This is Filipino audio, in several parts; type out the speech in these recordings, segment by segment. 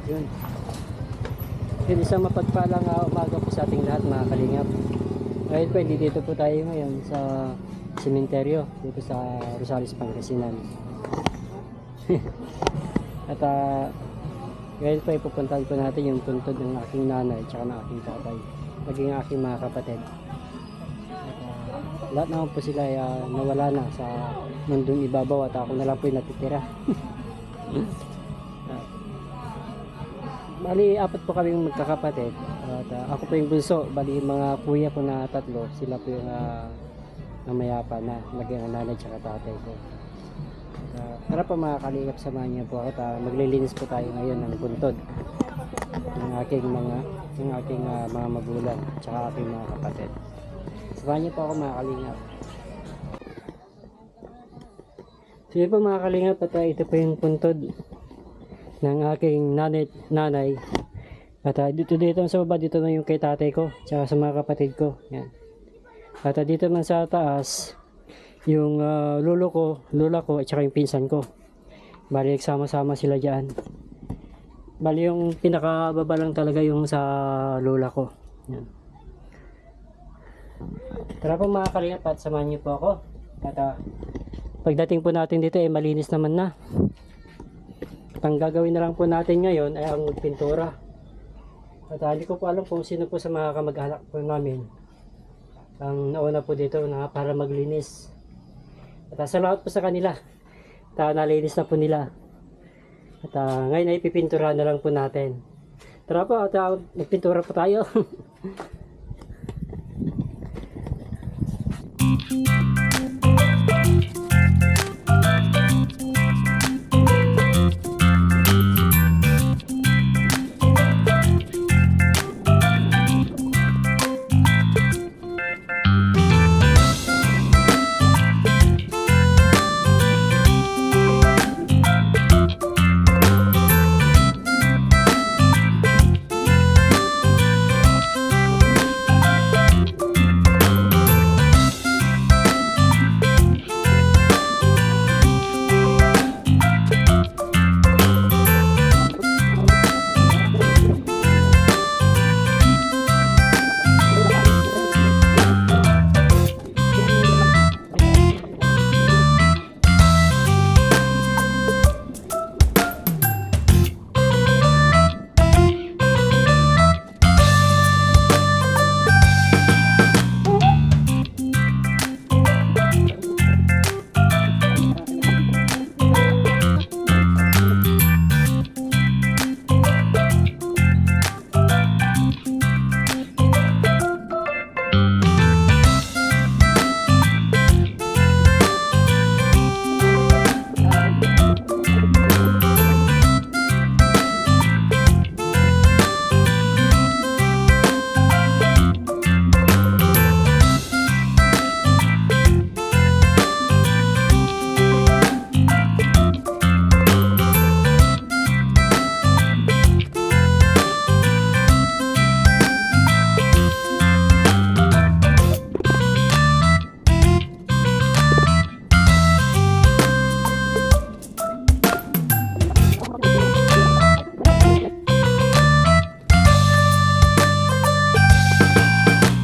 Yun. Yun, isang mapagpalang umaga po sa ating lahat mga kalingap. Ngayon po, dito po tayo ngayon sa sementeryo dito sa Rosales, Pangasinan. At ngayon po ipupuntahan po natin yung puntod ng aking nanay at ng aking tatay, maging aking mga kapatid. At lahat naman po sila ay nawala na sa mundong ibabaw at ako na lang po yung natitira. Bali, apat po kaming magkakapatid at ako po yung bunso. Bali, mga kuya ko na tatlo, sila po yung namayapa na naging nanay at tatay ko. Tara po mga kalingap, samahan niyo po ako at maglilinis po tayo ngayon ng puntod ng aking mga magulang at saka aking mga kapatid. Samahan niyo po ako mga kalingap. Sige po mga kalingap, at ito po yung puntod ng aking nanay. At dito sa baba, dito na yung kay tatay ko tsaka sa mga kapatid ko. Yan. At dito man sa taas yung lolo ko, lola ko at saka yung pinsan ko. Bali nagsama-sama sila dyan. Bali yung pinakababa lang talaga yung sa lola ko. Yan. Tara po mga kalingap at samahan niyo po ako. At pagdating po natin dito ay malinis naman na. Ang gagawin na lang po natin ngayon ay ang pintura. At hindi ko po alam kung sino po sa mga kamag-anak po namin ang nauna po dito na para maglinis. At salamat po sa kanila. At nalinis na po nila. At ngayon ay pipintura na lang po natin. Tara po at magpintura po tayo.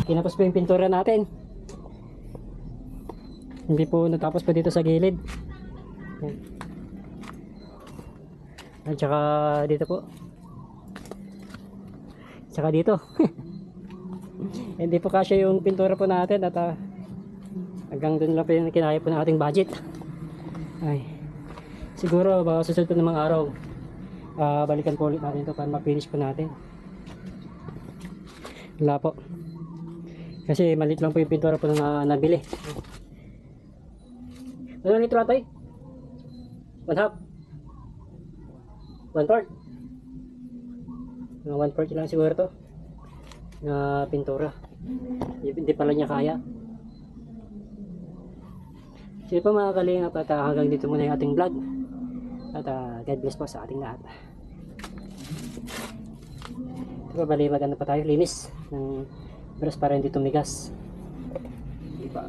Kinapos po yung pintura natin. Hindi po natapos pa dito sa gilid. At saka dito po. Saka dito. Hindi po kasya yung pintura po natin at hanggang dun lang po yung kinaya po ng ating budget. Ay, siguro baka susunod po ng mga araw balikan po ulit natin ito para ma-finish po natin. Wala po. Kasi maliit lang po yung pintura po na nabili. Ano litro natin? 1/2? 1/4? 1/4 lang siguro to na pintura. Hindi pala niya kaya. Sige po mga kalingap, at hanggang dito muna yung ating vlog. At God bless po sa ating lahat. Ito bali maganda pa tayo linis ng brush para hindi tumigas. Diba?